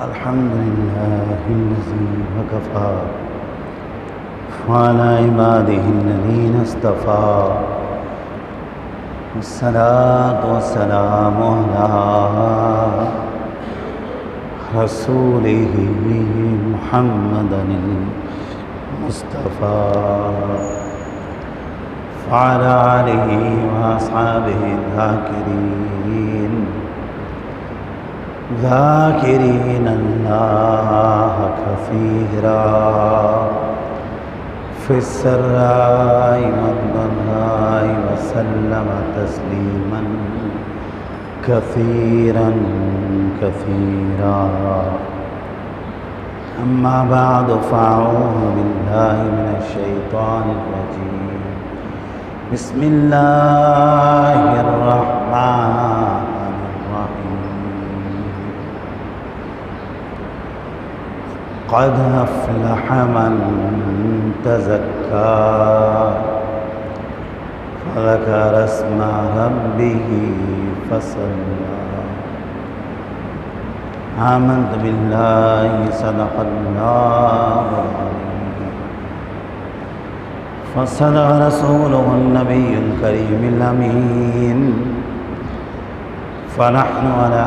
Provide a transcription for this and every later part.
الحمد لله الذي وكفى وعلى عباده الذين اصطفى والصلاة والسلام على رسوله محمد المصطفى وعلى آله وأصحابه ذاكرين الله كثيرا في السراء والضراء وسلم تسليما كثيرا كثيرا. أما بعد فأعوذ بالله من الشيطان الرجيم. بسم الله الرحمن قد أفلح من تزكى فذكر اسم ربه فصلى. آمنت بالله صدق الله العظيم فصدق رسوله النبي الكريم الأمين فنحن على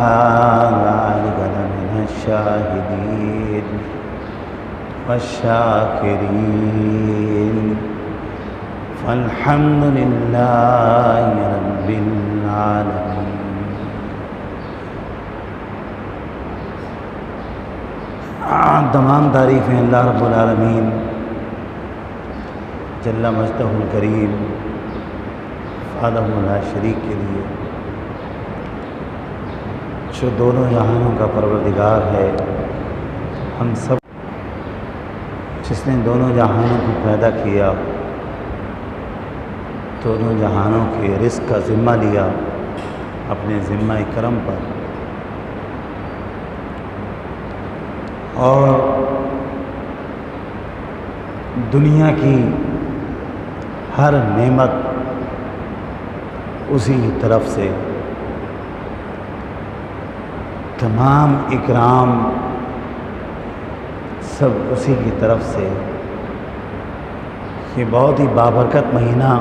ذلك لمن الشاهدين والشاكرين فالحمد لله رب العالمين. تمام تعریفیں اللہ رب العالمین جل مجدہ الکریم فادہ لا شریک کے لیے، جو دونوں جہانوں کا پروردگار ہے، ہم سب جس نے دونوں جہانوں کو پیدا کیا، دونوں جہانوں کے رزق کا ذمہ لیا اپنے ذمہ کرم پر، اور دنیا کی ہر نعمت اسی طرف سے، تمام اکرام سب اسی کی طرف سے. یہ بہت ہی بابرکت مہینہ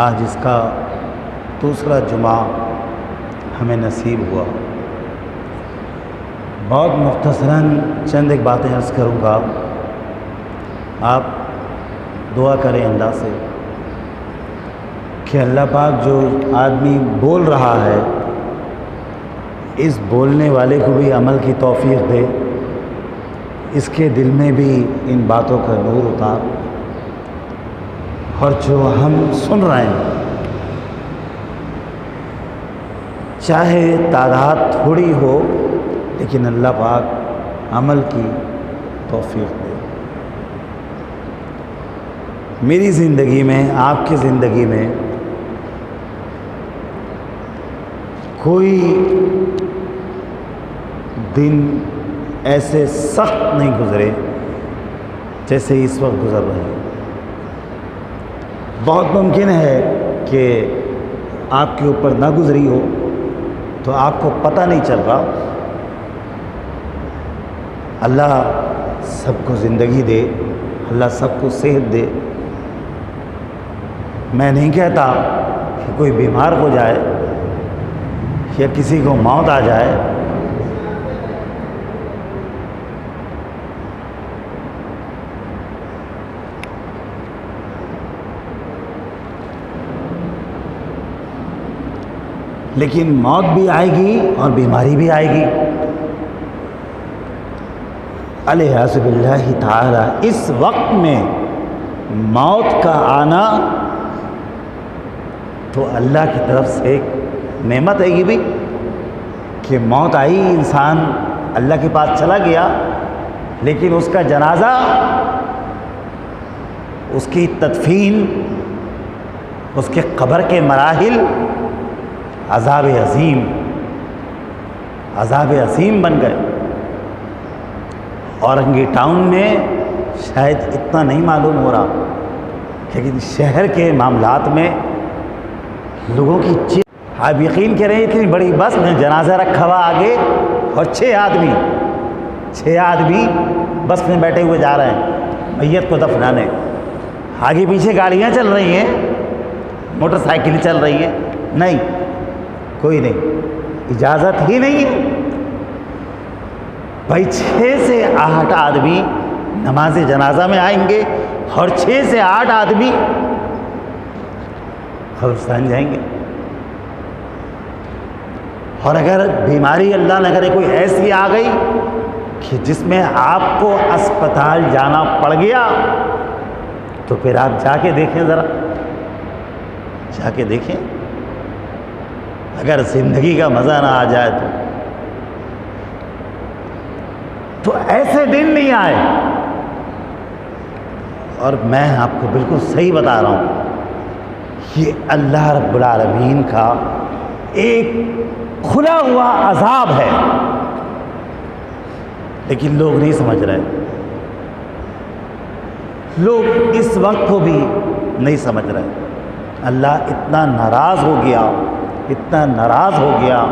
آج اس کا دوسرا جمعہ ہمیں نصیب ہوا. بہت مختصراً چند ایک باتیں عرض کروں گا، آپ دعا کریں اللہ سے کہ اللہ پاک جو آدمی بول رہا ہے اس بولنے والے کو بھی عمل کی توفیق دے، اس کے دل میں بھی ان باتوں کا نور اتار، اور جو ہم سن رہے ہیں چاہے تعداد تھوڑی ہو لیکن اللہ پاک عمل کی توفیق دے. میری زندگی میں، آپ کی زندگی میں کوئی دن ایسے سخت نہیں گزرے جیسے اس وقت گزر رہے ہیں. بہت ممکن ہے کہ آپ کے اوپر نہ گزری ہو تو آپ کو پتہ نہیں چل رہا. اللہ سب کو زندگی دے، اللہ سب کو صحت دے. میں نہیں کہتا کہ کوئی بیمار ہو جائے یا کسی کو موت آ جائے، لیکن موت بھی آئے گی اور بیماری بھی آئے گی. الحمد باللہ تعالی اس وقت میں موت کا آنا تو اللہ کی طرف سے ایک نعمت ہے یہ بھی کہ موت آئی، انسان اللہ کے پاس چلا گیا، لیکن اس کا جنازہ، اس کی تدفین، اس کے قبر کے مراحل عذاب عظیم بن گئے. اورنگی ٹاؤن میں شاید اتنا نہیں معلوم ہو رہا، لیکن شہر کے معاملات میں لوگوں کی آپ یقین کریں اتنی بڑی بس میں جنازہ رکھا ہوا آگے اور 6 آدمی بس میں بیٹھے ہوئے جا رہے ہیں میت کو دفنانے. آگے پیچھے گاڑیاں چل رہی ہیں, موٹر سائیکلیں چل رہی ہیں, نہیں, کوئی نہیں, اجازت ہی نہیں ہے. بھائی 6 سے 8 آدمی نماز جنازہ میں آئیں گے اور 6 سے 8 آدمی قبرستان جائیں گے. اور اگر بیماری اللہ نہ کرے کوئی ایسی آ گئی کہ جس میں آپ کو اسپتال جانا پڑ گیا, تو پھر آپ جا کے دیکھیں, ذرا جا کے دیکھیں. اگر زندگی کا مزہ نہ آ جائے تو ایسے دن نہیں آئے. اور میں آپ کو بالکل صحیح بتا رہا ہوں, یہ اللہ رب العالمین کا ایک کھلا ہوا عذاب ہے, لیکن لوگ نہیں سمجھ رہے. لوگ اس وقت کو بھی نہیں سمجھ رہے. اللہ اتنا ناراض ہو گیا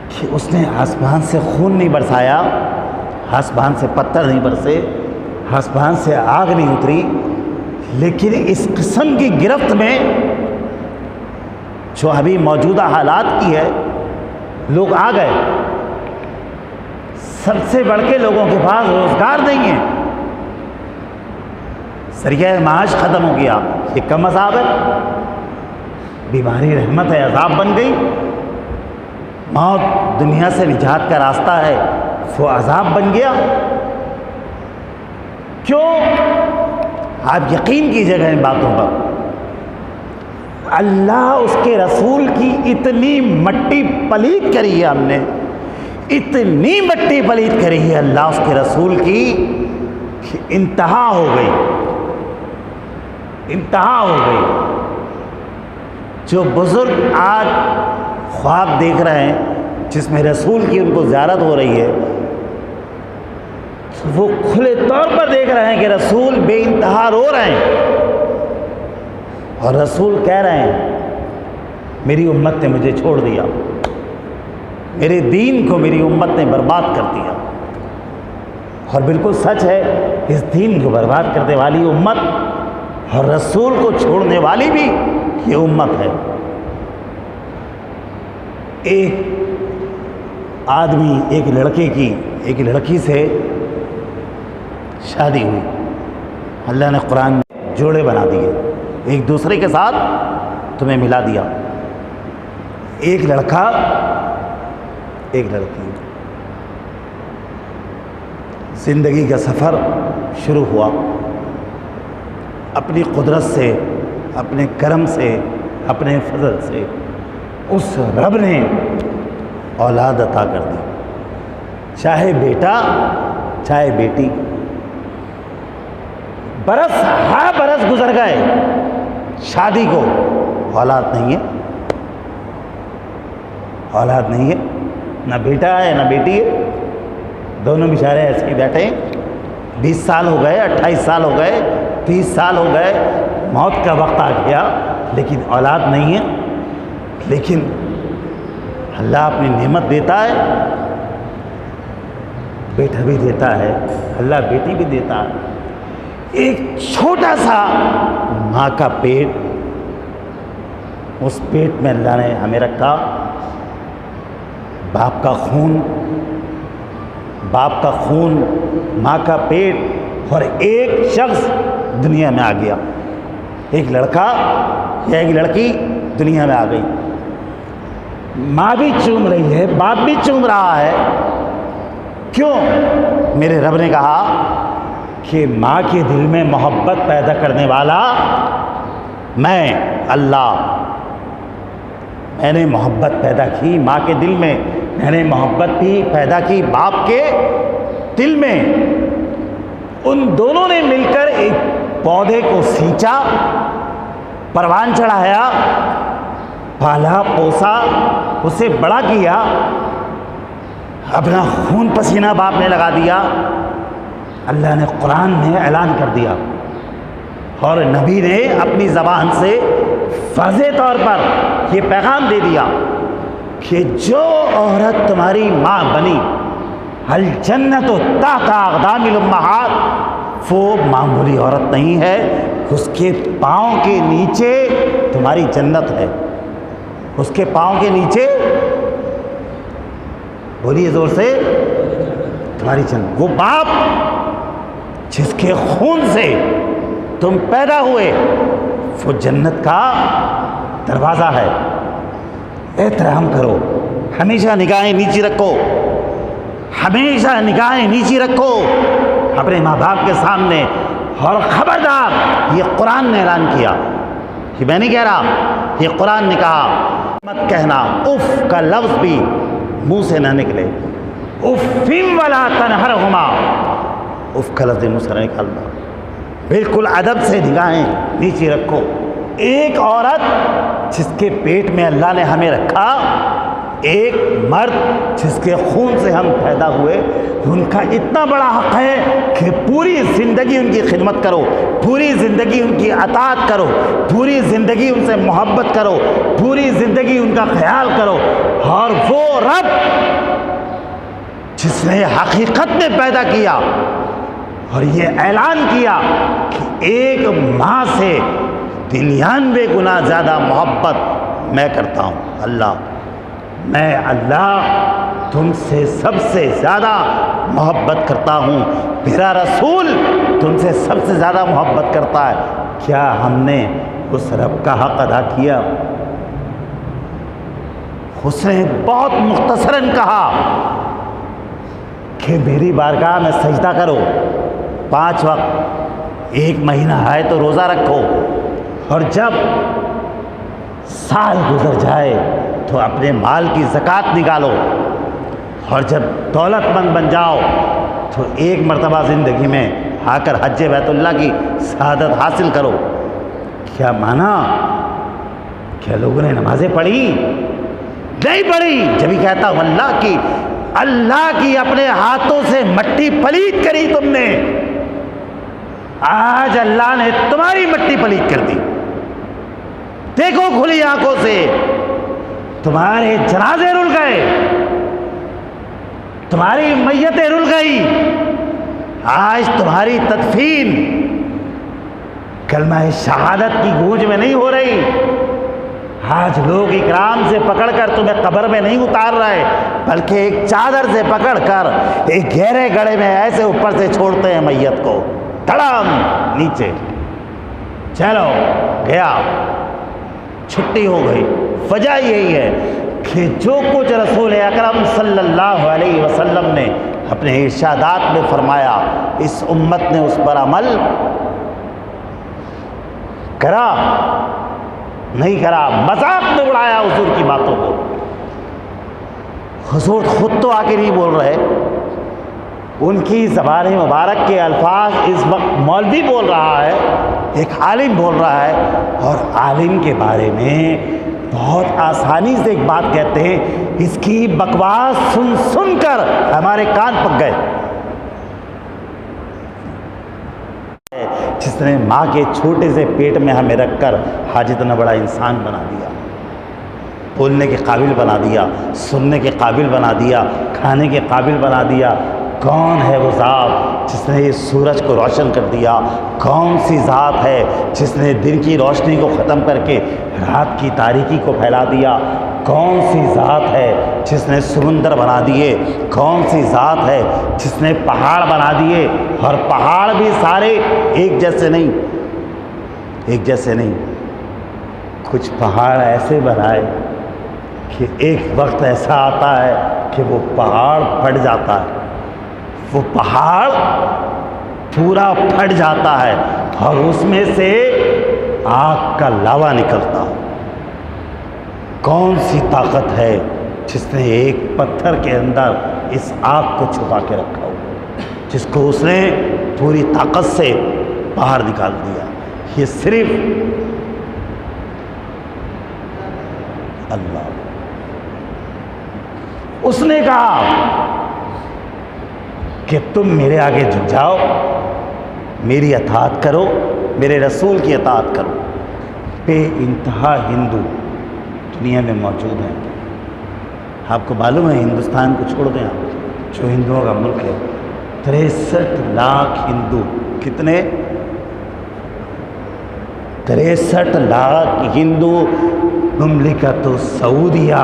کہ اس نے آسمان سے خون نہیں برسایا, آسمان سے پتھر نہیں برسے, آسمان سے آگ نہیں اتری, لیکن اس قسم کی گرفت میں جو ابھی موجودہ حالات کی ہے, لوگ آ گئے. سب سے بڑھ کے لوگوں کے پاس روزگار نہیں ہے, ذریعہ معاش ختم ہو گیا. یہ کم عذاب ہے؟ بیماری رحمت ہے, عذاب بن گئی. موت دنیا سے نجات کا راستہ ہے, وہ عذاب بن گیا. کیوں؟ آپ یقین کیجئے گا ان باتوں پر. اللہ اس کے رسول کی اتنی مٹی پلیت کری ہے, ہم نے اتنی مٹی پلیت کری ہے اللہ اس کے رسول کی کہ انتہا ہو گئی. جو بزرگ آج خواب دیکھ رہے ہیں جس میں رسول کی ان کو زیارت ہو رہی ہے, وہ کھلے طور پر دیکھ رہے ہیں کہ رسول بے انتہا رو رہے ہیں, اور رسول کہہ رہے ہیں میری امت نے مجھے چھوڑ دیا, میرے دین کو میری امت نے برباد کر دیا. اور بالکل سچ ہے, اس دین کو برباد کرنے والی امت اور رسول کو چھوڑنے والی بھی یہ امت ہے. ایک آدمی ایک لڑکی سے شادی ہوئی, اللہ نے قرآن میں جوڑے بنا دیے, ایک دوسرے کے ساتھ تمہیں ملا دیا. ایک لڑکا ایک لڑکی, زندگی کا سفر شروع ہوا. اپنی قدرت سے, اپنے کرم سے, اپنے فضل سے اس رب نے اولاد عطا کر دی, چاہے بیٹا چاہے بیٹی. برس گزر گئے, شادی کو اولاد نہیں ہے, نہ بیٹا ہے نہ بیٹی ہے, دونوں بیچارے ایسے ہی بیٹھے ہیں. 20 سال ہو گئے, 28 سال ہو گئے, 30 سال ہو گئے, موت کا وقت آ گیا, لیکن اولاد نہیں ہے. لیکن اللہ اپنی نعمت دیتا ہے, بیٹا بھی دیتا ہے, اللہ بیٹی بھی دیتا ہے. ایک چھوٹا سا ماں کا پیٹ, اس پیٹ میں اللہ نے ہمیں رکھا. باپ کا خون, ماں کا پیٹ, اور ایک شخص دنیا میں آ گیا, ایک لڑکا یا ایک لڑکی دنیا میں آ گئی. ماں بھی چوم رہی ہے, باپ بھی چوم رہا ہے. کیوں؟ میرے رب نے کہا کہ ماں کے دل میں محبت پیدا کرنے والا میں اللہ, میں نے محبت پیدا کی ماں کے دل میں, میں نے محبت بھی پیدا کی باپ کے دل میں. ان دونوں نے مل کر ایک پودے کو سینچا, پروان چڑھایا, پالا پوسا, اسے بڑا کیا, اپنا خون پسینہ باپ نے لگا دیا. اللہ نے قرآن میں اعلان کر دیا اور نبی نے اپنی زبان سے واضح طور پر یہ پیغام دے دیا کہ جو عورت تمہاری ماں بنی، الجنت تحت اقدام الامہات، وہ معمولی عورت نہیں ہے، اس کے پاؤں کے نیچے تمہاری جنت ہے، اس کے پاؤں کے نیچے، بولیے زور سے، تمہاری جنت۔ وہ باپ جس کے خون سے تم پیدا ہوئے، وہ جنت کا دروازہ ہے۔ احترام کرو، ہمیشہ نگاہیں نیچی رکھو، ہمیشہ نگاہیں نیچی رکھو اپنے ماں باپ کے سامنے۔ اور خبردار، یہ قرآن نے اعلان کیا، یہ میں نہیں کہہ رہا، یہ قرآن نے کہا، مت کہنا اف کا لفظ بھی منہ سے نہ نکلے، اف ولا تنہرہما، اف کا لفظ منہ سے نہ نکالنا، بالکل ادب سے نگاہیں نیچی رکھو۔ ایک عورت جس کے پیٹ میں اللہ نے ہمیں رکھا، ایک مرد جس کے خون سے ہم پیدا ہوئے، ان کا اتنا بڑا حق ہے کہ پوری زندگی ان کی خدمت کرو، پوری زندگی ان کی اطاعت کرو، پوری زندگی ان سے محبت کرو، پوری زندگی ان کا خیال کرو۔ اور وہ رب جس نے حقیقت میں پیدا کیا اور یہ اعلان کیا کہ ایک ماں سے 99 گنا زیادہ محبت میں کرتا ہوں، میں اللہ تم سے سب سے زیادہ محبت کرتا ہوں، میرا رسول تم سے سب سے زیادہ محبت کرتا ہے۔ کیا ہم نے اس رب کا حق ادا کیا؟ اس نے بہت مختصراً کہا کہ میری بارگاہ میں سجدہ کرو 5 وقت، 1 مہینہ ہے تو روزہ رکھو، اور جب سال گزر جائے تو اپنے مال کی زکوٰۃ نکالو، اور جب دولت مند بن جاؤ تو 1 مرتبہ زندگی میں آ کر حج بیت اللہ کی سعادت حاصل کرو۔ کیا مانا؟ کیا لوگوں نے نمازیں پڑھی؟ نہیں پڑھی۔ جبھی کہتا ہوں اللہ کی اپنے ہاتھوں سے مٹی پلیت کری تم نے، آج اللہ نے تمہاری مٹی پلیت کر دی۔ دیکھو کھلی آنکھوں سے، تمہارے جنازے رل گئے، تمہاری میتیں رل گئی، آج تمہاری تدفین کلمہ شہادت کی گونج میں نہیں ہو رہی۔ آج لوگ اکرام سے پکڑ کر تمہیں قبر میں نہیں اتار رہے، بلکہ ایک چادر سے پکڑ کر ایک گہرے گڑھے میں ایسے اوپر سے چھوڑتے ہیں میت کو، دھڑام نیچے، چلو گیا، چھٹی ہو گئی۔ وجہ یہی ہے کہ جو کچھ رسول اکرم صلی اللہ علیہ وسلم نے اپنے ارشادات میں فرمایا، اس امت نے اس پر عمل کرا نہیں کرا، مذاق میں اڑایا حضور کی باتوں کو۔ حضور خود تو آ کے نہیں بول رہے، ان کی زبان مبارک کے الفاظ اس وقت مولوی بول رہا ہے، ایک عالم بول رہا ہے، اور عالم کے بارے میں بہت آسانی سے ایک بات کہتے ہیں، اس کی بکواس سن سن کر ہمارے کان پک گئے۔ جس نے ماں کے چھوٹے سے پیٹ میں ہمیں رکھ کر آج اتنا بڑا انسان بنا دیا، بولنے کے قابل بنا دیا، سننے کے قابل بنا دیا، کھانے کے قابل بنا دیا۔ کون ہے وہ ذات جس نے اس سورج کو روشن کر دیا؟ کون سی ذات ہے جس نے دن کی روشنی کو ختم کر کے رات کی تاریکی کو پھیلا دیا؟ کون سی ذات ہے جس نے سمندر بنا دیے؟ کون سی ذات ہے جس نے پہاڑ بنا دیے؟ اور پہاڑ بھی سارے ایک جیسے نہیں، ایک جیسے نہیں، کچھ پہاڑ ایسے بنائے کہ ایک وقت ایسا آتا ہے کہ وہ پہاڑ پھٹ جاتا ہے، وہ پہاڑ پورا پھٹ جاتا ہے اور اس میں سے آگ کا لاوا نکلتا ہو۔ کون سی طاقت ہے جس نے ایک پتھر کے اندر اس آگ کو چھپا کے رکھا ہو، جس کو اس نے پوری طاقت سے باہر نکال دیا؟ یہ صرف اللہ۔ اس نے کہا کہ تم میرے آگے جھک جاؤ، میری اطاعت کرو، میرے رسول کی اطاعت کرو۔ بے انتہا ہندو دنیا میں موجود ہیں، آپ کو معلوم ہے ہندوستان کو چھوڑ دیں آپ، جو ہندوؤں کا ملک ہے، 63 لاکھ ہندو، کتنے؟ 63 لاکھ ہندو مملکت سعودیہ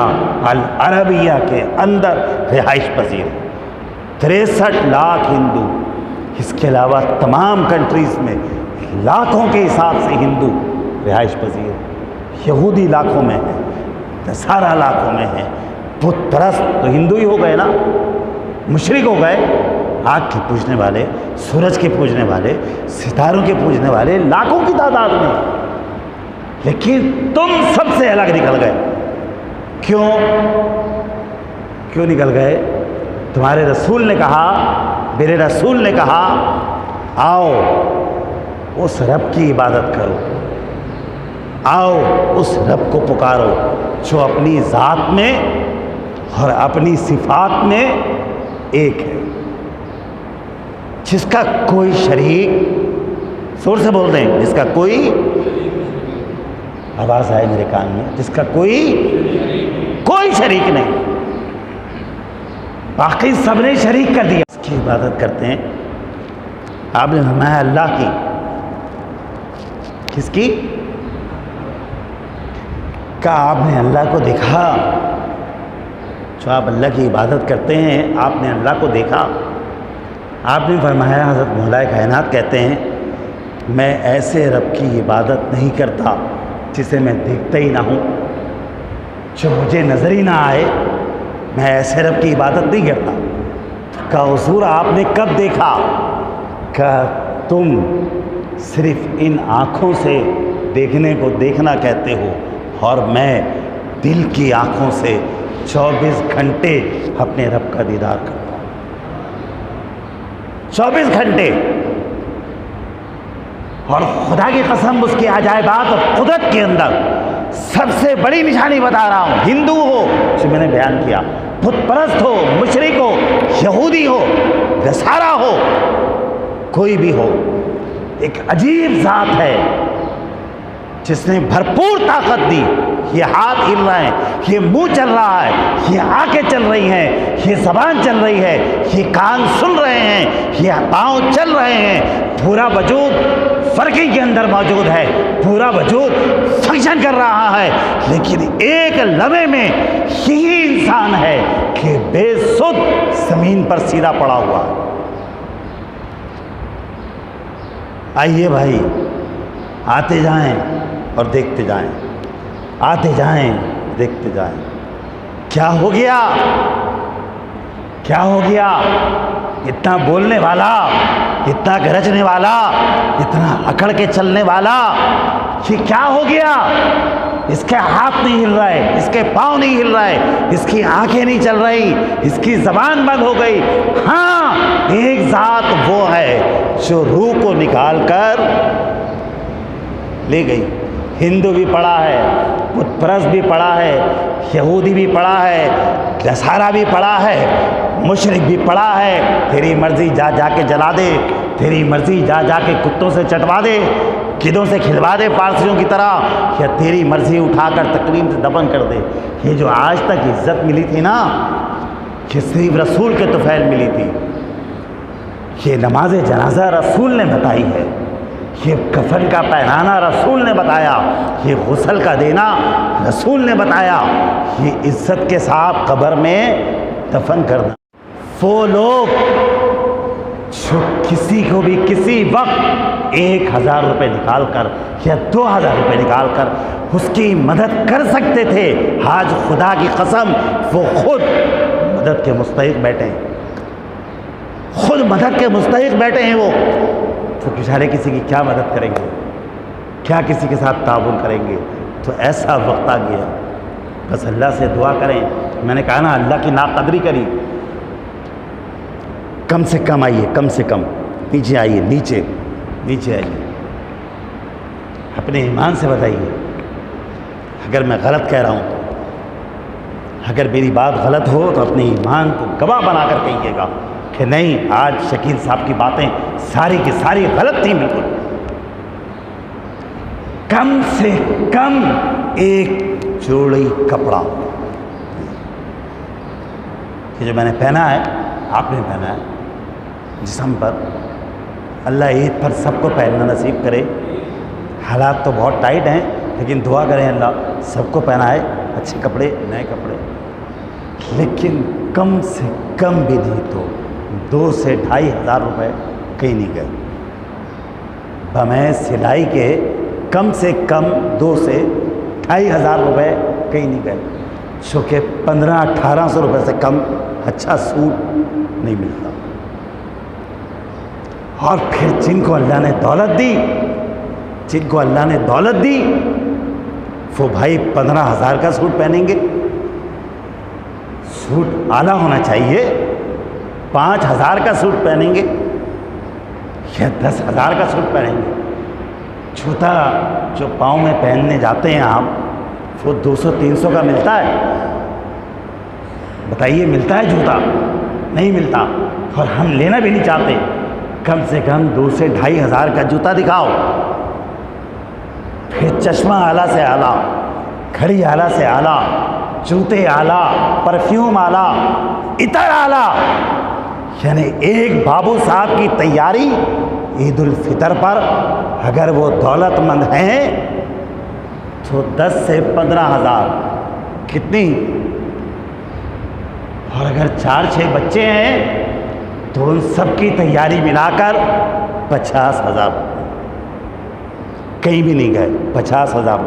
العربیہ کے اندر رہائش پذیر ہیں۔ 63 لاکھ ہندو، اس کے علاوہ تمام کنٹریز میں لاکھوں کے حساب سے ہندو رہائش پذیر ہیں۔ یہودی لاکھوں میں ہیں، نصارہ لاکھوں میں ہیں، بت پرست تو ہندو ہی ہو گئے نا، مشرک ہو گئے، آگ کے پوجنے والے، سورج کے پوجنے والے، ستاروں کے پوجنے والے لاکھوں کی تعداد میں، لیکن تم سب سے الگ نکل گئے۔ کیوں نکل گئے؟ تمہارے رسول نے کہا، میرے رسول نے کہا، آؤ اس رب کی عبادت کرو، آؤ اس رب کو پکارو جو اپنی ذات میں اور اپنی صفات میں ایک ہے، جس کا کوئی شریک، زور سے بول دیں، جس کا کوئی، آواز آئے میرے کان میں، جس کا کوئی شریک نہیں، باقی سب نے شریک کر دیا، اس کی عبادت کرتے ہیں۔ آپ نے فرمایا اللہ کی، کس کی؟ کہا آپ نے اللہ کو دیکھا؟ جو آپ اللہ کی عبادت کرتے ہیں، آپ نے اللہ کو دیکھا؟ آپ نے فرمایا، حضرت مولا کائنات کہتے ہیں، میں ایسے رب کی عبادت نہیں کرتا جسے میں دیکھتا ہی نہ ہوں، جو مجھے نظر ہی نہ آئے، میں ایسے رب کی عبادت نہیں کرتا۔ کہا حضور آپ نے کب دیکھا؟ کہا تم صرف ان آنکھوں سے دیکھنے کو دیکھنا کہتے ہو، اور میں دل کی آنکھوں سے 24 گھنٹے اپنے رب کا دیدار کرتا ہوں، 24 گھنٹے۔ اور خدا کی قسم، اس کی عجائبات اور قدرت کے اندر سب سے بڑی نشانی بتا رہا ہوں، ہندو ہو جو میں نے بیان کیا، بت پرست ہو، مشرک ہو، یہودی ہو، نصارہ ہو، کوئی بھی ہو، ایک عجیب ذات ہے جس نے بھرپور طاقت دی۔ یہ ہاتھ ہل رہا ہے، یہ منہ چل رہا ہے، یہ آنکھیں چل رہی ہیں، یہ زبان چل رہی ہے، یہ کان سن رہے ہیں، یہ پاؤں چل رہے ہیں، پورا وجود فرقی کے اندر موجود ہے، پورا وجود فنکشن کر رہا ہے، لیکن ایک لمحے میں یہی انسان ہے کہ بے سد زمین پر سیدھا پڑا ہوا ہے۔ آئیے بھائی، آتے جائیں اور دیکھتے جائیں، آتے جائیں دیکھتے جائیں۔ کیا ہو گیا؟ کیا ہو گیا؟ اتنا بولنے والا، اتنا گرجنے والا، اتنا اکڑ کے چلنے والا، یہ کیا ہو گیا؟ اس کے ہاتھ نہیں ہل رہے، اس کے پاؤں نہیں ہل رہے، اس کی آنکھیں نہیں چل رہی، اس کی زبان بند ہو گئی۔ ہاں، ایک ذات وہ ہے جو روح کو نکال کر لے گئی۔ ہندو بھی پڑا ہے، بت پرست بھی پڑا ہے، یہودی بھی پڑا ہے، نصارہ بھی پڑا ہے، مشرک بھی پڑا ہے۔ تیری مرضی جا جا کے جلا دے، تیری مرضی جا جا کے کتوں سے چٹوا دے، گدھوں سے کھلوا دے پارسیوں کی طرح، یا تیری مرضی اٹھا کر تکریم سے دفن کر دے۔ یہ جو آج تک عزت ملی تھی نا، یہ صرف رسول کے طفیل ملی تھی۔ یہ نماز جنازہ رسول نے بتائی ہے، یہ کفن کا پہنانا رسول نے بتایا، یہ غسل کا دینا رسول نے بتایا، یہ عزت کے ساتھ قبر میں دفن کرنا۔ وہ لوگ جو کسی کو بھی کسی وقت 1000 روپے نکال کر یا 2000 روپے نکال کر اس کی مدد کر سکتے تھے، آج خدا کی قسم وہ خود مدد کے مستحق بیٹھے ہیں، خود مدد کے مستحق بیٹھے ہیں۔ وہ تو بیچارے کسی کی کیا مدد کریں گے، کیا کسی کے ساتھ تعاون کریں گے؟ تو ایسا وقت آ گیا، بس اللہ سے دعا کریں۔ میں نے کہا نا، اللہ کی ناقدری کری، کم سے کم آئیے، کم سے کم نیچے آئیے، نیچے آئیے، اپنے ایمان سے بتائیے اگر میں غلط کہہ رہا ہوں تو، اگر میری بات غلط ہو تو اپنے ایمان کو گواہ بنا کر کہیے گا کہ نہیں، آج شکیل صاحب کی باتیں ساری کی ساری غلط تھیں بالکل۔ کم سے کم ایک جوڑی کپڑا، کہ جو میں نے پہنا ہے آپ نے پہنا ہے جسم پر، اللہ عید پر سب کو پہننا نصیب کرے۔ حالات تو بہت ٹائٹ ہیں لیکن دعا کریں اللہ سب کو پہنائے اچھے کپڑے، نئے کپڑے، لیکن کم سے کم بھی دی تو 2 سے 2,500 روپے کہیں نہیں گئے بمیں سلائی کے، کم سے کم 2 سے 2,500 روپے کہیں نہیں گئے، چونکہ 1,500-1,800 روپے سے کم اچھا سوٹ نہیں ملتا۔ اور پھر جن کو اللہ نے دولت دی، جن کو اللہ نے دولت دی وہ بھائی 15,000 کا سوٹ پہنیں گے، سوٹ اعلیٰ ہونا چاہیے، 5,000 کا سوٹ پہنیں گے یا 10,000 کا سوٹ پہنیں گے۔ جوتا جو پاؤں میں پہننے جاتے ہیں آپ وہ 200-300 کا ملتا ہے، بتائیے ملتا ہے جوتا؟ نہیں ملتا، اور ہم لینا بھی نہیں چاہتے۔ کم سے کم 2 سے 2,500 کا جوتا دکھاؤ، پھر چشمہ اعلیٰ سے اعلیٰ، گھڑی اعلیٰ سے اعلیٰ، جوتے اعلیٰ، پرفیوم اعلیٰ، عطر اعلیٰ، یعنی ایک بابو صاحب کی تیاری عید الفطر پر اگر وہ دولت مند ہیں تو 10 سے 15,000 کتنی، اور اگر 4-6 بچے ہیں تو ان سب کی تیاری ملا کر 50,000، کہیں بھی نہیں گئے 50,000۔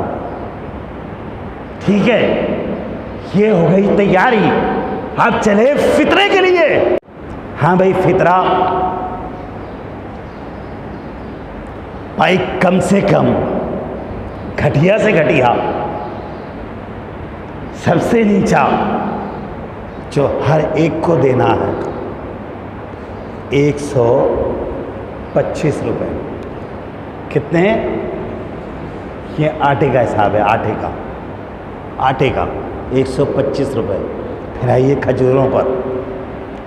ٹھیک ہے، یہ ہو گئی تیاری۔ اب چلے فطرے کے لیے۔ ہاں بھائی فطرہ بھائی کم سے کم گھٹیا سے گھٹیا، سب سے نیچا جو ہر ایک کو دینا ہے 125 روپے۔ کتنے؟ یہ آٹے کا حساب ہے، آٹے کا 125 روپے۔ پھر آئیے کھجوروں پر،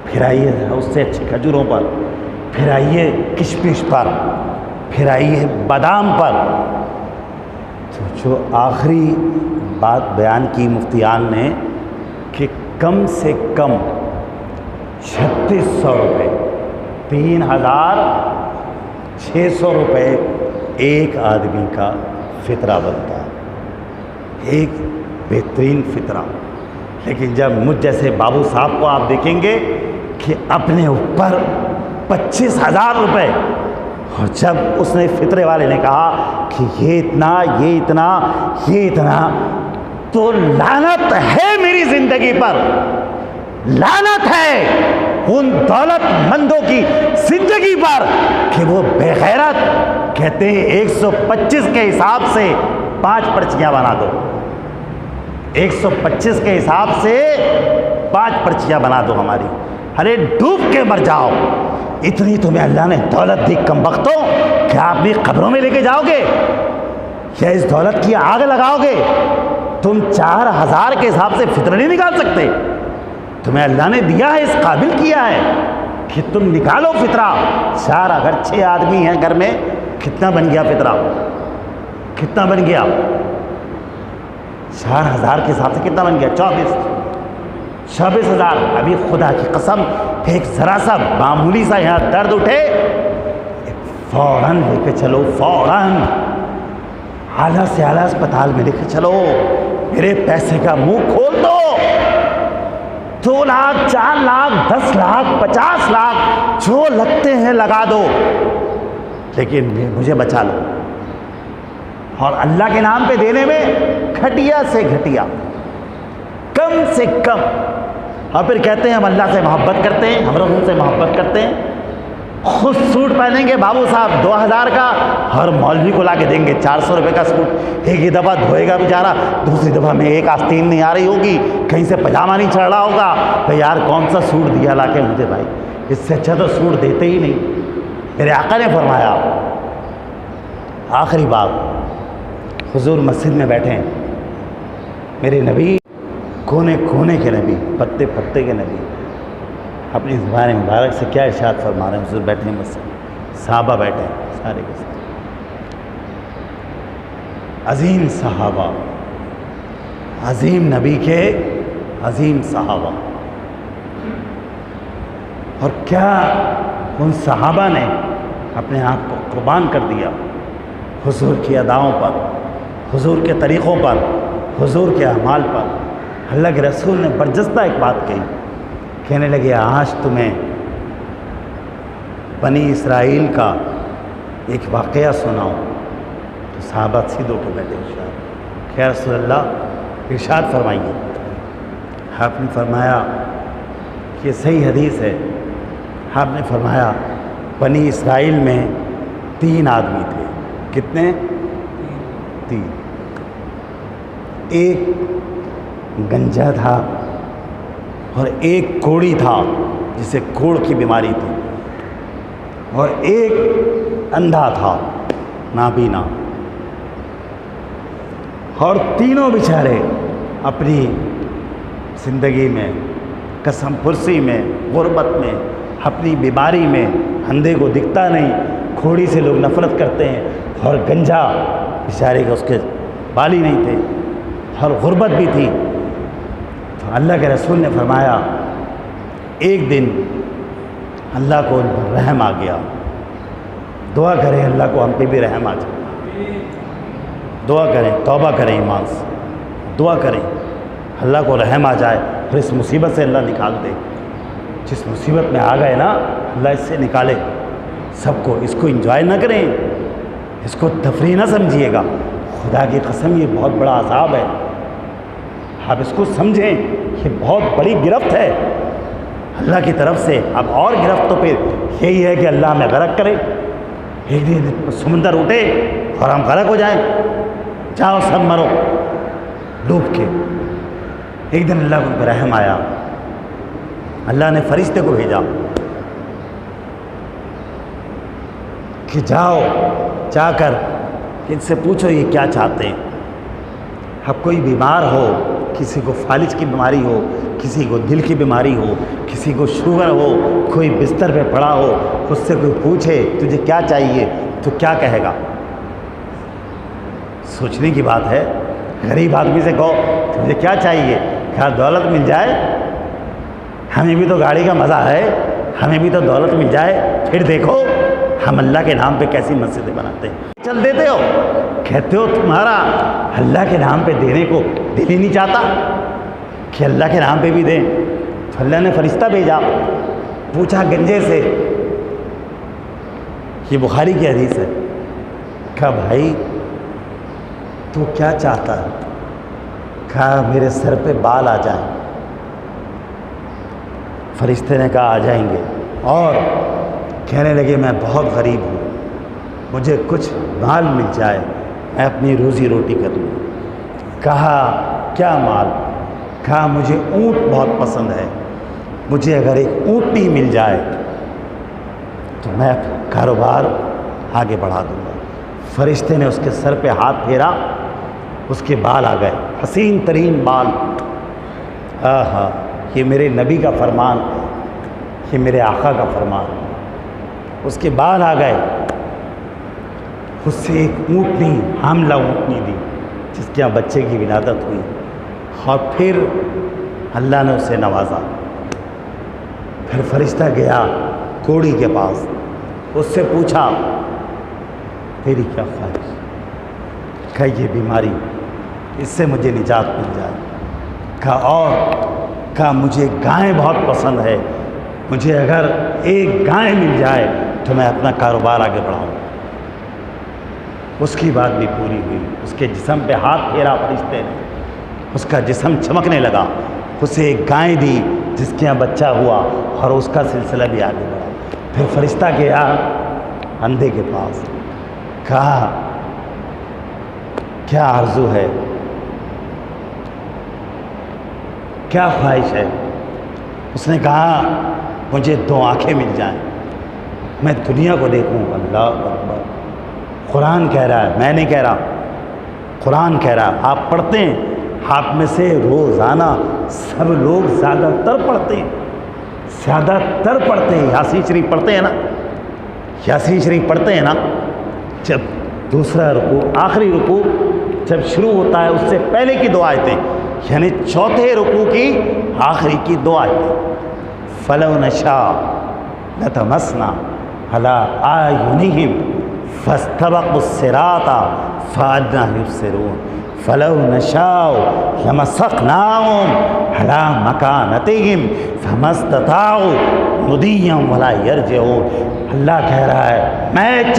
پھر آئیے اس سے اچھی کھجوروں پر، پھر آئیے کشمش پر، پھر آئیے بادام پر۔ تو جو آخری بات بیان کی مفتیان نے کہ کم سے کم 3600 روپے، 3,600 روپے ایک آدمی کا فطرہ بنتا ہے، ایک بہترین فطرہ۔ لیکن جب مجھ جیسے بابو صاحب کو آپ دیکھیں گے کہ اپنے اوپر 25,000 روپے، اور جب اس نے فطرے والے نے کہا کہ یہ اتنا، یہ اتنا، یہ اتنا، تو لعنت ہے میری زندگی پر، لعنت ہے ان دولت مندوں کی زندگی پر کہ وہ بے غیرت کہتے ہیں 125 کے حساب سے 5 پرچیاں بنا دو، 125 کے حساب سے 5 پرچیاں بنا دو ہماری، ارے ڈوب کے مر جاؤ، اتنی تمہیں اللہ نے دولت دی کم بختوں، کیا آپ بھی قبروں میں لے کے جاؤ گے یا اس دولت کی آگ لگاؤ گے؟ تم 4,000 کے حساب سے فطرہ نہیں نکال سکتے، تمہیں اللہ نے دیا ہے، اس قابل کیا ہے کہ تم نکالو فطرہ۔ 4 اگر 6 آدمی ہیں گھر میں، کتنا بن گیا فطرہ؟ کتنا بن گیا؟ 4,000 کے حساب سے کتنا بن گیا؟ 24,000۔ ابھی خدا کی قسم ایک ذرا سا معمولی سا یہاں درد اٹھے، فوراً لے کے چلو، فوراً اعلیٰ سے اعلیٰ اسپتال میں لے کے چلو، میرے پیسے کا منہ کھول دو، 2 لاکھ 4 لاکھ 10 لاکھ 50 لاکھ جو لگتے ہیں لگا دو، لیکن مجھے بچا لو۔ اور اللہ کے نام پہ دینے میں گھٹیا سے گھٹیا، کم سے کم، اور پھر کہتے ہیں ہم اللہ سے محبت کرتے ہیں، ہم رسول سے محبت کرتے ہیں، خود سوٹ پہنیں گے بابو صاحب 2,000 کا، ہر مولوی کو لا کے دیں گے 400 روپے کا سوٹ، ایک ہی دفعہ دھوئے گا بیچارہ، دوسری دفعہ میں ایک آستین نہیں آ رہی ہوگی، کہیں سے پجامہ نہیں چڑھ رہا ہوگا، بھائی یار کون سا سوٹ دیا لا کے مجھے بھائی، اس سے اچھا تو سوٹ دیتے ہی نہیں۔ میرے آقا نے فرمایا، آخری بات، حضور مسجد میں بیٹھے ہیں، میرے نبی کونے کونے کے نبی، پتے پتے کے نبی، اپنی زبان مبارک سے کیا ارشاد فرما رہے ہیں؟ حضور بیٹھے ہیں مسجد، صحابہ بیٹھے ہیں سارے کے ساتھ، عظیم صحابہ، عظیم نبی کے عظیم صحابہ، اور کیا ان صحابہ نے اپنے آپ کو قربان کر دیا حضور کی اداؤں پر، حضور کے طریقوں پر، حضور کے اعمال پر۔ اللہ کے رسول نے برجستہ ایک بات کہی، کہنے لگے آج تمہیں بنی اسرائیل کا ایک واقعہ سناؤں۔ تو صحابہ سیدھ ہو کے بیٹھے، کہ رسول اللہ ارشاد فرمائیے۔ آپ نے فرمایا کہ صحیح حدیث ہے، آپ نے فرمایا بنی اسرائیل میں 3 آدمی تھے۔ کتنے؟ 3۔ ایک گنجا تھا اور ایک کوڑی تھا جسے کوڑ کی بیماری تھی، اور ایک اندھا تھا نابینا، اور تینوں بیچارے اپنی زندگی میں، قسم پرسی میں، غربت میں، اپنی بیماری میں، اندھے کو دکھتا نہیں، کھوڑی سے لوگ نفرت کرتے ہیں، اور گنجا بیچارے کے اس کے بال ہی نہیں تھے، اور غربت بھی تھی۔ تو اللہ کے رسول نے فرمایا ایک دن اللہ کو ان پر رحم آ گیا۔ دعا کریں اللہ کو ہم پہ بھی رحم آ جائے، دعا کریں، توبہ کریں، ایمان سے دعا کریں اللہ کو رحم آ جائے اور اس مصیبت سے اللہ نکال دے۔ جس مصیبت میں آ گئے نا، اللہ اس سے نکالے سب کو۔ اس کو انجوائے نہ کریں، اس کو تفریح نہ سمجھیے گا، خدا کی قسم یہ بہت بڑا عذاب ہے۔ آپ اس کو سمجھیں، یہ بہت بڑی گرفت ہے اللہ کی طرف سے۔ اب اور گرفت تو پھر یہی ہے کہ اللہ ہمیں غرق کرے، ایک دن سمندر اٹھے اور ہم غرق ہو جائیں، جاؤ سب مرو ڈوب کے۔ ایک دن اللہ کو رحم آیا، اللہ نے فرشتے کو بھیجا کہ جاؤ، جا کر ان سے پوچھو یہ کیا چاہتے ہیں۔ اب کوئی بیمار ہو، کسی کو فالج کی بیماری ہو، کسی کو دل کی بیماری ہو، کسی کو شوگر ہو، کوئی بستر پہ پڑا ہو، اس سے کوئی پوچھے تجھے کیا چاہیے تو کیا کہے گا؟ سوچنے کی بات ہے۔ غریب آدمی سے کہو تجھے کیا چاہیے، کیا دولت مل جائے؟ ہمیں بھی تو گاڑی کا مزہ ہے، ہمیں بھی تو دولت مل جائے۔ پھر دیکھو ہم اللہ کے نام پہ کیسی مسجدیں بناتے ہیں، چل دیتے ہو، کہتے ہو تمہارا اللہ کے نام پہ دینے کو دل ہی نہیں چاہتا کہ اللہ کے نام پہ بھی دیں۔ تو اللہ نے فرشتہ بھیجا، پوچھا گنجے سے، یہ بخاری کی حدیث ہے، کہا بھائی تو کیا چاہتا ہے؟ کہا میرے سر پہ بال آ جائیں۔ فرشتے نے کہا آ جائیں گے، اور کہنے لگے میں بہت غریب ہوں، مجھے کچھ مال مل جائے، میں اپنی روزی روٹی کر لوں۔ کہا کیا مال؟ کہا مجھے اونٹ بہت پسند ہے، مجھے اگر ایک اونٹنی مل جائے تو میں کاروبار آگے بڑھا دوں گا۔ فرشتے نے اس کے سر پہ ہاتھ پھیرا، اس کے بال آ گئے، حسین ترین بال۔ آہا، یہ میرے نبی کا فرمان ہے، یہ میرے آقا کا فرمان ہے۔ اس کے بال آ گئے، اس سے ایک اونٹنی، حاملہ اونٹنی دی جس کے یہاں بچے کی ولادت ہوئی، اور پھر اللہ نے اسے نوازا۔ پھر فرشتہ گیا کوڑی کے پاس، اس سے پوچھا تیری کیا خواہش؟ کہا یہ بیماری، اس سے مجھے نجات مل جائے۔ کہا اور؟ کہا مجھے گائیں بہت پسند ہے، مجھے اگر ایک گائے مل جائے تو میں اپنا کاروبار آگے بڑھاؤں۔ اس کی بات بھی پوری ہوئی، اس کے جسم پہ ہاتھ پھیرا فرشتے نے، اس کا جسم چمکنے لگا، اسے ایک گائے دی جس کے یہاں بچہ ہوا، اور اس کا سلسلہ بھی آگے بڑھا۔ پھر فرشتہ گیا اندھے کے پاس، کہا کیا آرزو ہے، کیا خواہش ہے؟ اس نے کہا مجھے 2 آنکھیں مل جائیں، میں دنیا کو دیکھوں۔ اللہ اکبر، قرآن کہہ رہا ہے، میں نہیں کہہ رہا، قرآن کہہ رہا ہے۔ آپ پڑھتے ہیں، آپ میں سے روزانہ سب لوگ زیادہ تر پڑھتے ہیں، زیادہ تر پڑھتے ہیں، یاسین شریف پڑھتے ہیں نا، یاسین شریف پڑھتے ہیں نا۔ جب دوسرا رکوع، آخری رکوع جب شروع ہوتا ہے، اس سے پہلے کی 2 آیتیں، یعنی چوتھے رکوع کی آخری کی 2 آیتیں، فَلَوْ نَشَاءُ لتمسنا علی اعینہم فاستبقوا الصراط فأنى يبصرون فلو نشاء لمسخناهم على مكانتهم فما استطاعوا مضيا ولا يرجعون. اللہ کہہ رہا ہے میں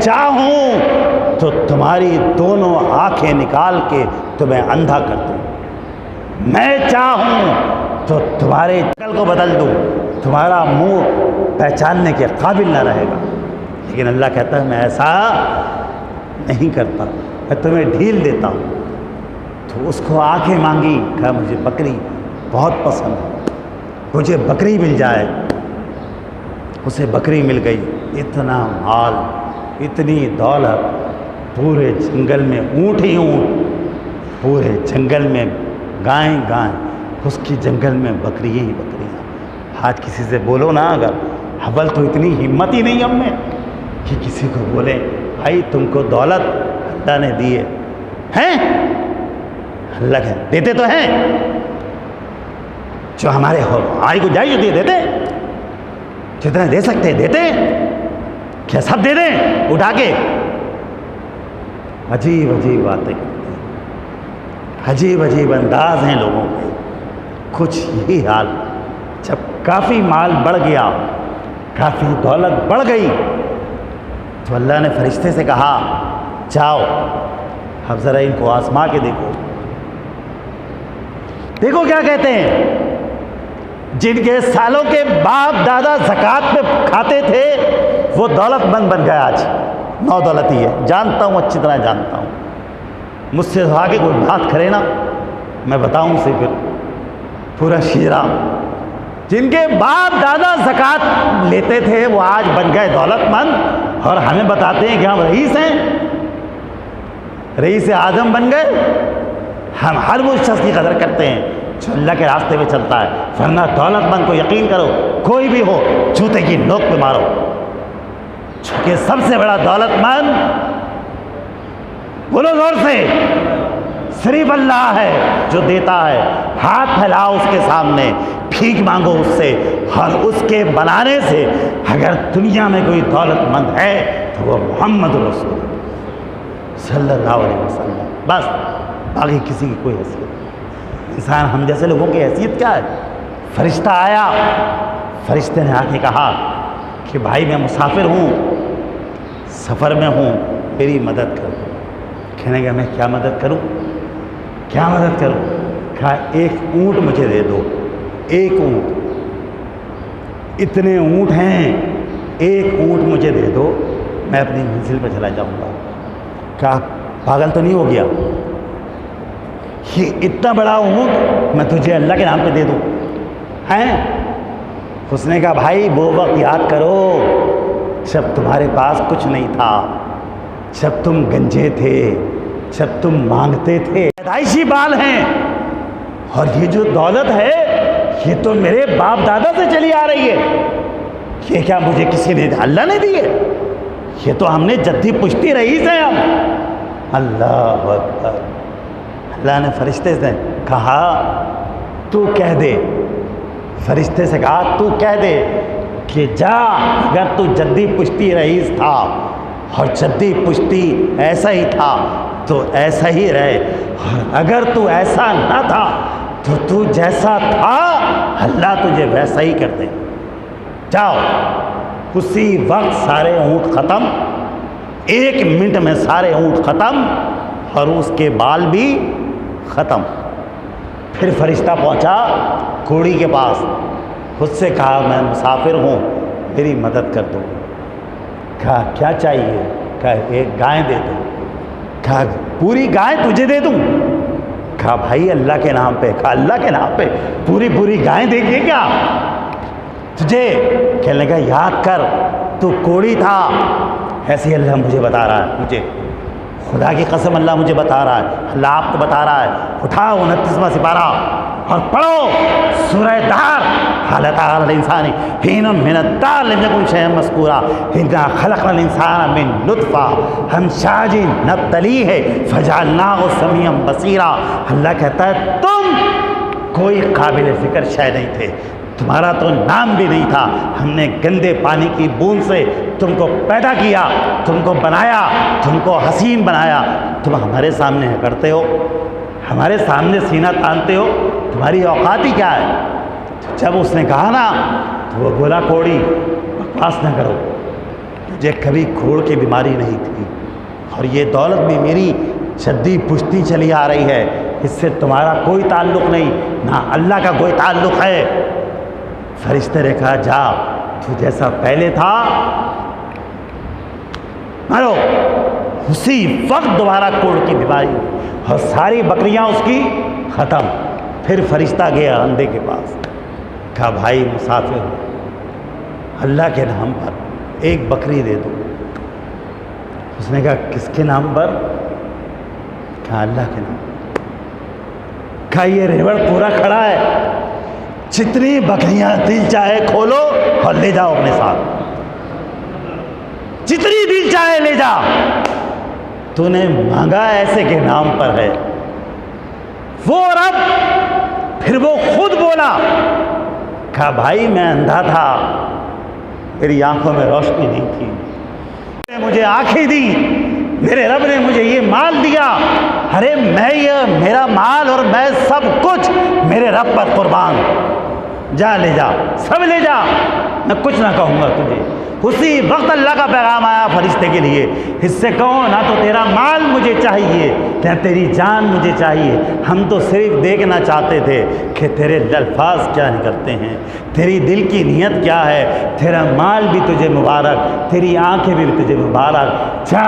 چاہوں تو تمہاری دونوں آنکھیں نکال کے تمہیں اندھا کر دوں. میں چاہوں تو تمہارے شکل کو بدل دوں, تمہارا منہ پہچاننے کے قابل نہ رہے گا. لیکن اللہ کہتا ہے میں ایسا نہیں کرتا, میں تمہیں ڈھیل دیتا ہوں. تو اس کو آنکھیں مانگی, کہا مجھے بکری بہت پسند ہے, مجھے بکری مل جائے. اسے بکری مل گئی. اتنا مال, اتنی دولت, پورے جنگل میں اونٹ ہی اونٹ, پورے جنگل میں گائیں, اس کی جنگل میں بکریاں ہی بکریاں. آج کسی سے بولو نا اگر, حبل تو اتنی ہمت ہی نہیں ہم میں کہ کسی کو بولے بھائی تم کو دولت اللہ نے دی ہے. اللہ کہ دیتے تو ہیں, جو ہمارے ہماری کو جائز ہوتی ہے دیتے, جتنا دے سکتے ہیں دیتے, کیا سب دے دیں اٹھا کے؟ عجیب باتیں کرتے ہیں, عجیب انداز ہیں لوگوں کے. کچھ یہی حال, جب کافی مال بڑھ گیا, کافی دولت بڑھ گئی, تو اللہ نے فرشتے سے کہا جاؤ اب ذرا ان کو آزما کے دیکھو کیا کہتے ہیں. جن کے سالوں کے باپ دادا زکوٰۃ پہ کھاتے تھے وہ دولت مند بن گیا, آج نو دولت ہی ہے. جانتا ہوں, اچھی طرح جانتا ہوں. مجھ سے آگے کوئی بات کرے نا, میں بتاؤں اسے پھر پورا شیرہ. جن کے باپ دادا زکوٰۃ لیتے تھے وہ آج بن گئے دولت مند, اور ہمیں بتاتے ہیں کہ ہم رئیس ہیں, رئیس اعظم بن گئے. ہم ہر وہ شخص کی قدر کرتے ہیں جو اللہ کے راستے میں چلتا ہے. ورنہ دولت مند کو یقین کرو, کوئی بھی ہو, جوتے کی نوک پہ مارو, چونکہ سب سے بڑا دولت مند, بولو زور سے, صرف اللہ ہے جو دیتا ہے. ہاتھ پھیلاؤ اس کے سامنے, بھیک مانگو اس سے, اور اس کے بنانے سے اگر دنیا میں کوئی دولت مند ہے تو وہ محمد رسول صلی اللہ علیہ وسلم. بس باقی کسی کی کوئی حیثیت نہیں. انسان ہم جیسے لوگوں کی حیثیت کیا ہے؟ فرشتہ آیا, فرشتے نے آ کے کہا کہ بھائی میں مسافر ہوں, سفر میں ہوں, میری مدد کرو. کہنے گا میں کیا مدد کروں, کیا مدد کروں؟ کہا ایک اونٹ مجھے دے دو, ایک اونٹ, اتنے اونٹ ہیں, ایک اونٹ مجھے دے دو, میں اپنی منزل پہ چلا جاؤں گا. کہا پاگل تو نہیں ہو گیا, یہ اتنا بڑا اونٹ میں تجھے اللہ کے نام پہ دے دوں ہیں؟ اس نے کہا بھائی وہ وقت یاد کرو جب تمہارے پاس کچھ نہیں تھا, جب تم گنجے تھے, جب تم مانگتے تھے. پیدائشی بال ہیں, اور یہ جو دولت ہے یہ تو میرے باپ دادا سے چلی آ رہی ہے. یہ کیا مجھے کسی نے, اللہ نے دی ہے؟ یہ تو ہم نے جدی پشتی رئیس ہیں ہم. اللہ اکبر. اللہ نے فرشتے سے کہا تو کہہ دے, فرشتے سے کہا تو کہہ دے کہ جا, اگر تو جدی پشتی رئیس تھا اور جدی پشتی ایسا ہی تھا تو ایسا ہی رہے, اور اگر تو ایسا نہ تھا تو تو جیسا تھا اللہ تجھے ویسا ہی کر دے. جاؤ. اسی وقت سارے اونٹ ختم, 1 منٹ میں سارے اونٹ ختم, اور اس کے بال بھی ختم. پھر فرشتہ پہنچا کوڑی کے پاس, خود سے کہا میں مسافر ہوں, میری مدد کر دو. کہا کیا چاہیے؟ کہا ایک گائے دے دو. کہا پوری گائے تجھے دے دوں؟ کہا بھائی اللہ کے نام پہ. کہا اللہ کے نام پہ پوری گائے دے گی کیا تجھے؟ کہنے لگا یاد کر تو کوڑی تھا, ایسے ہی اللہ مجھے بتا رہا ہے, مجھے خدا کی قسم اللہ مجھے بتا رہا ہے, اللہ آپ کو بتا رہا ہے. اٹھاؤ 29واں سپارہ اور پڑھو سورہ دہر. حالت الانسانی حین من الدہر لم یکن شیئا مذکورا انا خلقنا الانسان من نطفہ امشاج نبتلیہ فجعلناہ سمیعا بصیرا. اللہ کہتا ہے تم کوئی قابل فکر شے نہیں تھے, تمہارا تو نام بھی نہیں تھا، ہم نے گندے پانی کی بوند سے تم کو پیدا کیا، تم کو بنایا، تم کو حسین بنایا، تم ہمارے سامنے کرتے ہو، ہمارے سامنے سینہ تانتے ہو، تمہاری اوقات ہی کیا ہے؟ جب اس نے کہا نا تو وہ بولا کوڑی بکواس نہ کرو، مجھے کبھی کھوڑ کی بیماری نہیں تھی، اور یہ دولت بھی میری جدی پشتی چلی آ رہی ہے، اس سے تمہارا کوئی تعلق نہیں، نہ اللہ کا کوئی تعلق ہے۔ فرشتے نے کہا جا، تو جیسا پہلے تھا مارو، اسی وقت دوبارہ کوڑ کی بیماری اور ساری بکریاں اس کی ختم۔ پھر فرشتہ گیا اندھے کے پاس، کہا بھائی مسافر ہو، اللہ کے نام پر ایک بکری دے دو۔ اس نے کہا کس کے نام پر؟ کہا اللہ کے نام پر۔ کہا یہ ریوڑ پورا کھڑا ہے، جتنی بکریاں دل چاہے کھولو اور لے جاؤ اپنے ساتھ، جتنی دل چاہے لے جا، تو نے مانگا ایسے کے نام پر ہے۔ وہ رب پھر وہ خود بولا، کہا بھائی میں اندھا تھا، میری آنکھوں میں روشنی نہیں تھی، مجھے آنکھیں دی، میرے رب نے مجھے یہ مال دیا، ارے میں یہ میرا مال اور میں سب کچھ میرے رب پر قربان، جا لے جا، سب لے جا، میں کچھ نہ کہوں گا تجھے۔ اسی وقت اللہ کا پیغام آیا فرشتے کے لیے، اس سے کہو نہ تو تیرا مال مجھے چاہیے نہ تیری جان مجھے چاہیے، ہم تو صرف دیکھنا چاہتے تھے کہ تیرے الفاظ کیا نکلتے ہیں، تیری دل کی نیت کیا ہے، تیرا مال بھی تجھے مبارک، تیری آنکھیں بھی تجھے مبارک، جا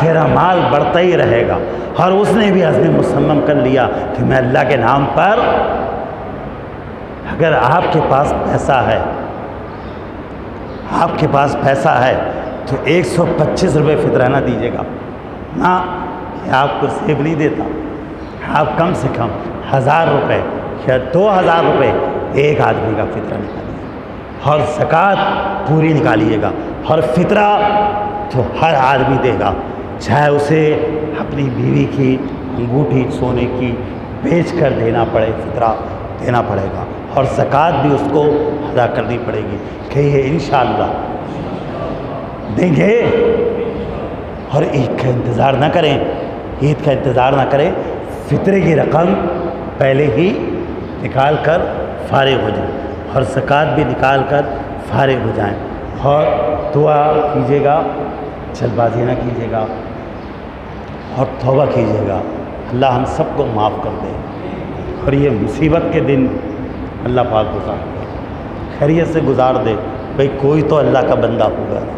تیرا مال بڑھتا ہی رہے گا۔ اور اس نے بھی عزم مصمم کر لیا کہ میں اللہ کے نام پر، اگر آپ کے پاس پیسہ ہے، آپ کے پاس پیسہ ہے تو 125 روپے فطرہ نہ دیجیے گا، نہ کہ آپ کو سیب نہیں دیتا، آپ کم سے کم 1000 روپے یا 2000 روپے ایک آدمی کا فطرہ نکالیے، اور زکوٰۃ پوری نکالیے گا، اور فطرہ تو ہر آدمی دے گا، چاہے اسے اپنی بیوی کی انگوٹھی سونے کی بیچ کر دینا پڑے، فطرہ دینا پڑے گا، اور زکوٰۃ بھی اس کو ادا کرنی پڑے گی کہ یہ انشاءاللہ دیں گے۔ اور عید کا انتظار نہ کریں، عید کا انتظار نہ کریں، فطرے کی رقم پہلے ہی نکال کر فارغ ہو جائیں، اور زکوٰۃ بھی نکال کر فارغ ہو جائیں، اور دعا کیجیے گا، جلد بازی نہ کیجیے گا، اور توبہ کیجیے گا، اللہ ہم سب کو معاف کر دے، اور یہ مصیبت کے دن اللہ پاک گزار دے، خیریت سے گزار دے۔ بھئی کوئی تو اللہ کا بندہ ہوگا نا،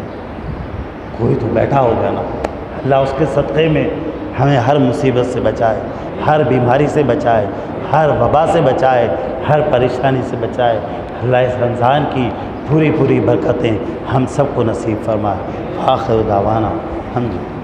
کوئی تو بیٹھا ہوگا نا، اللہ اس کے صدقے میں ہمیں ہر مصیبت سے بچائے، ہر بیماری سے بچائے، ہر وبا سے بچائے، ہر پریشانی سے بچائے۔ اللہ اس رمضان کی پوری پوری برکتیں ہم سب کو نصیب فرمائے۔ آخر دعوانا الحمدللہ۔